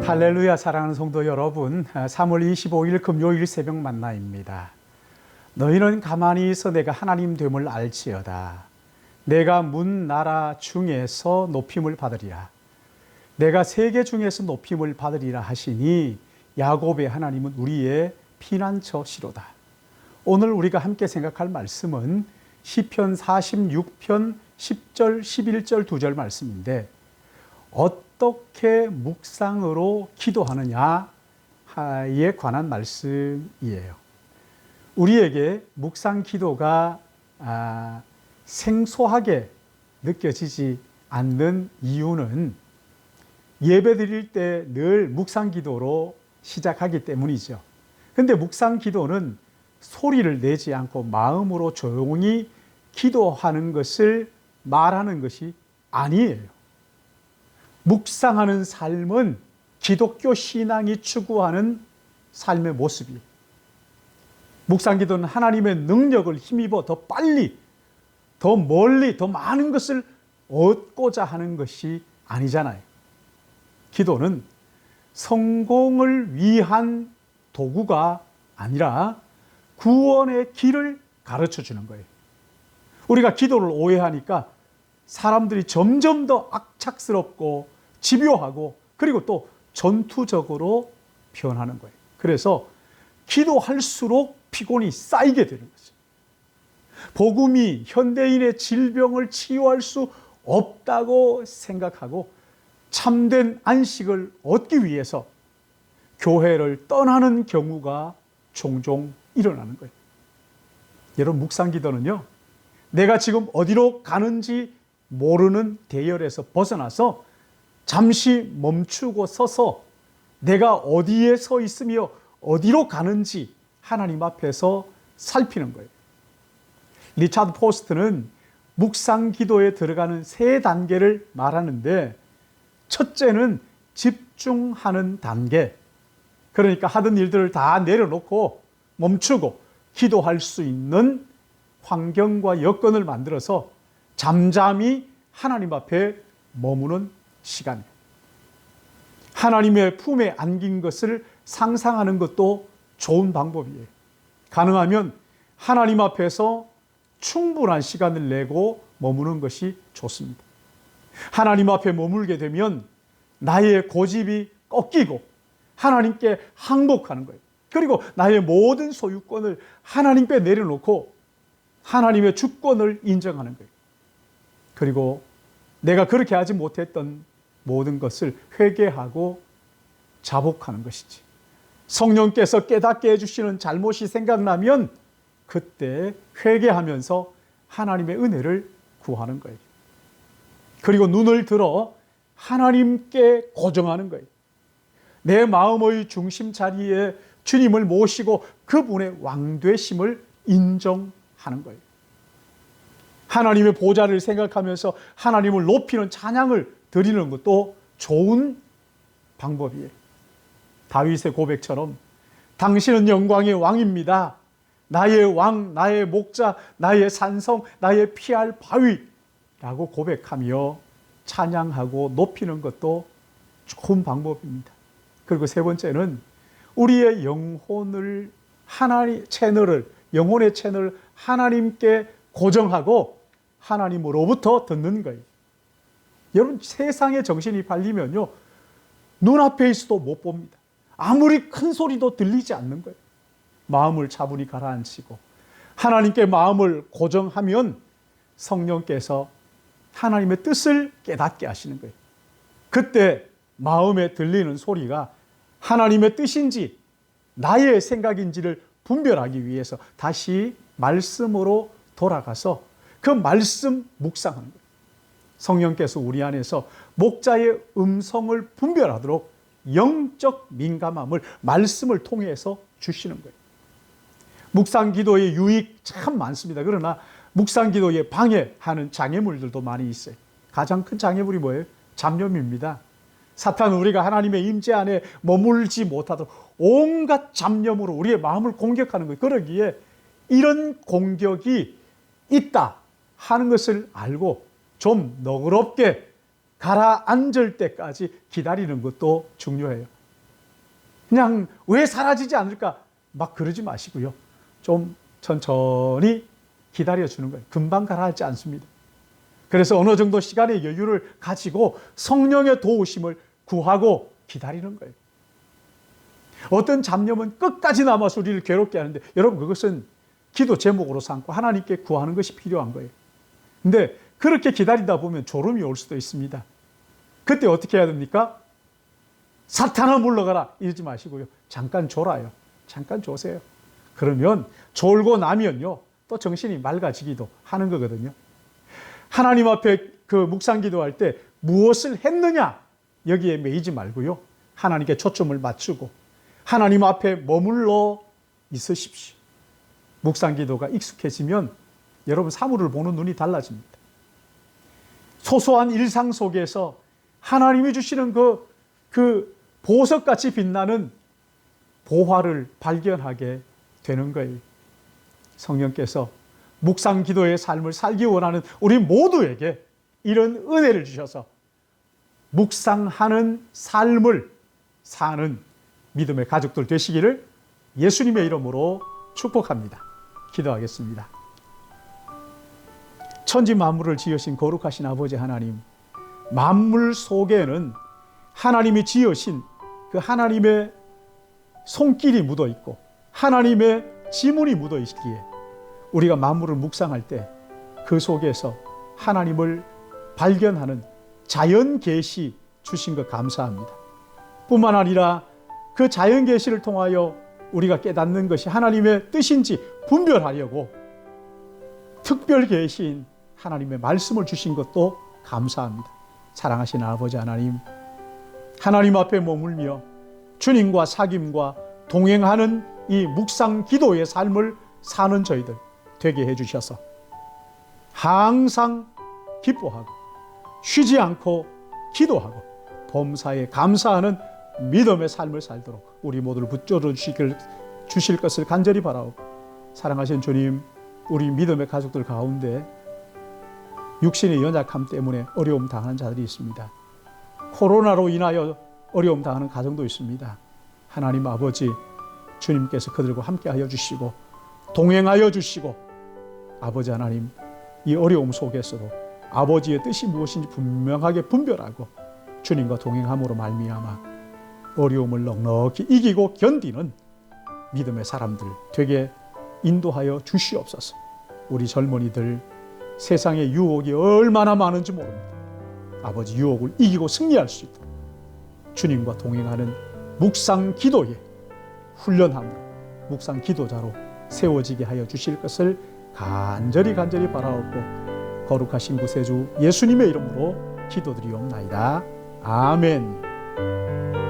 할렐루야. 사랑하는 성도 여러분, 3월 25일 금요일 새벽 만나입니다. 너희는 가만히 있어 내가 하나님 됨을 알지어다. 내가 문 나라 중에서 높임을 받으리라. 내가 세계 중에서 높임을 받으리라 하시니 야곱의 하나님은 우리의 피난처시로다. 오늘 우리가 함께 생각할 말씀은 시편 46편 10절 11절 2절 말씀인데, 어떻게 묵상으로 기도하느냐에 관한 말씀이에요. 우리에게 묵상 기도가 생소하게 느껴지지 않는 이유는 예배 드릴 때 늘 묵상 기도로 시작하기 때문이죠. 근데 묵상 기도는 소리를 내지 않고 마음으로 조용히 기도하는 것을 말하는 것이 아니에요. 묵상하는 삶은 기독교 신앙이 추구하는 삶의 모습이에요. 묵상 기도는 하나님의 능력을 힘입어 더 빨리, 더 멀리, 더 많은 것을 얻고자 하는 것이 아니잖아요. 기도는 성공을 위한 도구가 아니라 구원의 길을 가르쳐 주는 거예요. 우리가 기도를 오해하니까 사람들이 점점 더 악착스럽고 집요하고 그리고 또 전투적으로 변하는 거예요. 그래서 기도할수록 피곤이 쌓이게 되는 거죠. 복음이 현대인의 질병을 치유할 수 없다고 생각하고 참된 안식을 얻기 위해서 교회를 떠나는 경우가 종종 일어나는 거예요. 여러분, 묵상 기도는요, 내가 지금 어디로 가는지 모르는 대열에서 벗어나서 잠시 멈추고 서서 내가 어디에 서 있으며 어디로 가는지 하나님 앞에서 살피는 거예요. 리차드 포스트는 묵상 기도에 들어가는 세 단계를 말하는데, 첫째는 집중하는 단계. 그러니까 하던 일들을 다 내려놓고 멈추고 기도할 수 있는 환경과 여건을 만들어서 잠잠히 하나님 앞에 머무는 시간. 하나님의 품에 안긴 것을 상상하는 것도 좋은 방법이에요. 가능하면 하나님 앞에서 충분한 시간을 내고 머무는 것이 좋습니다. 하나님 앞에 머물게 되면 나의 고집이 꺾이고 하나님께 항복하는 거예요. 그리고 나의 모든 소유권을 하나님께 내려놓고 하나님의 주권을 인정하는 거예요. 그리고 내가 그렇게 하지 못했던 모든 것을 회개하고 자복하는 것이지. 성령께서 깨닫게 해주시는 잘못이 생각나면 그때 회개하면서 하나님의 은혜를 구하는 거예요. 그리고 눈을 들어 하나님께 고정하는 거예요. 내 마음의 중심 자리에 주님을 모시고 그분의 왕되심을 인정하는 거예요. 하나님의 보좌를 생각하면서 하나님을 높이는 찬양을 드리는 것도 좋은 방법이에요. 다윗의 고백처럼 당신은 영광의 왕입니다. 나의 왕, 나의 목자, 나의 산성, 나의 피할 바위라고 고백하며 찬양하고 높이는 것도 좋은 방법입니다. 그리고 세 번째는 우리의 영혼의 채널을 하나님께 고정하고 하나님으로부터 듣는 거예요. 여러분, 세상에 정신이 팔리면요, 눈앞에 있어도 못 봅니다. 아무리 큰 소리도 들리지 않는 거예요. 마음을 차분히 가라앉히고 하나님께 마음을 고정하면 성령께서 하나님의 뜻을 깨닫게 하시는 거예요. 그때 마음에 들리는 소리가 하나님의 뜻인지 나의 생각인지를 분별하기 위해서 다시 말씀으로 돌아가서 그 말씀 묵상하는 거예요. 성령께서 우리 안에서 목자의 음성을 분별하도록 영적 민감함을 말씀을 통해서 주시는 거예요. 묵상 기도의 유익 참 많습니다. 그러나 묵상 기도에 방해하는 장애물들도 많이 있어요. 가장 큰 장애물이 뭐예요? 잡념입니다. 사탄은 우리가 하나님의 임재 안에 머물지 못하도록 온갖 잡념으로 우리의 마음을 공격하는 거예요. 그러기에 이런 공격이 있다 하는 것을 알고 좀 너그럽게 가라앉을 때까지 기다리는 것도 중요해요. 그냥 왜 사라지지 않을까 막 그러지 마시고요. 좀 천천히 기다려주는 거예요. 금방 가라앉지 않습니다. 그래서 어느 정도 시간의 여유를 가지고 성령의 도우심을 구하고 기다리는 거예요. 어떤 잡념은 끝까지 남아서 우리를 괴롭게 하는데 여러분 그것은 기도 제목으로 삼고 하나님께 구하는 것이 필요한 거예요. 근데 그렇게 기다리다 보면 졸음이 올 수도 있습니다. 그때 어떻게 해야 됩니까? 사탄아 물러가라 이러지 마시고요. 잠깐 졸아요. 잠깐 조세요. 그러면 졸고 나면요. 또 정신이 맑아지기도 하는 거거든요. 하나님 앞에 그 묵상 기도할 때 무엇을 했느냐 여기에 매이지 말고요. 하나님께 초점을 맞추고 하나님 앞에 머물러 있으십시오. 묵상 기도가 익숙해지면 여러분 사물을 보는 눈이 달라집니다. 소소한 일상 속에서 하나님이 주시는 그 보석같이 빛나는 보화를 발견하게 되는 거예요. 성령께서 묵상 기도의 삶을 살기 원하는 우리 모두에게 이런 은혜를 주셔서 묵상하는 삶을 사는 믿음의 가족들 되시기를 예수님의 이름으로 축복합니다. 기도하겠습니다. 천지 만물을 지으신 거룩하신 아버지 하나님, 만물 속에는 하나님이 지으신 그 하나님의 손길이 묻어 있고 하나님의 지문이 묻어 있기에 우리가 만물을 묵상할 때 그 속에서 하나님을 발견하는 자연 계시 주신 것 감사합니다. 뿐만 아니라 그 자연 계시를 통하여 우리가 깨닫는 것이 하나님의 뜻인지 분별하려고 특별 계시인 하나님의 말씀을 주신 것도 감사합니다. 사랑하시는 아버지 하나님, 하나님 앞에 머물며 주님과 사귐과 동행하는 이 묵상 기도의 삶을 사는 저희들 되게 해주셔서 항상 기뻐하고 쉬지 않고 기도하고 범사에 감사하는 믿음의 삶을 살도록 우리 모두를 붙들어 주실 것을 간절히 바라오고, 사랑하신 주님, 우리 믿음의 가족들 가운데 육신의 연약함 때문에 어려움 당하는 자들이 있습니다. 코로나로 인하여 어려움 당하는 가정도 있습니다. 하나님 아버지, 주님께서 그들과 함께하여 주시고 동행하여 주시고, 아버지 하나님, 이 어려움 속에서도 아버지의 뜻이 무엇인지 분명하게 분별하고 주님과 동행함으로 말미암아 어려움을 넉넉히 이기고 견디는 믿음의 사람들 되게 인도하여 주시옵소서. 우리 젊은이들 세상의 유혹이 얼마나 많은지 모릅니다. 아버지, 유혹을 이기고 승리할 수 있도록 주님과 동행하는 묵상 기도에 훈련함으로 묵상 기도자로 세워지게 하여 주실 것을 간절히 바라옵고 거룩하신 구세주 예수님의 이름으로 기도드리옵나이다. 아멘.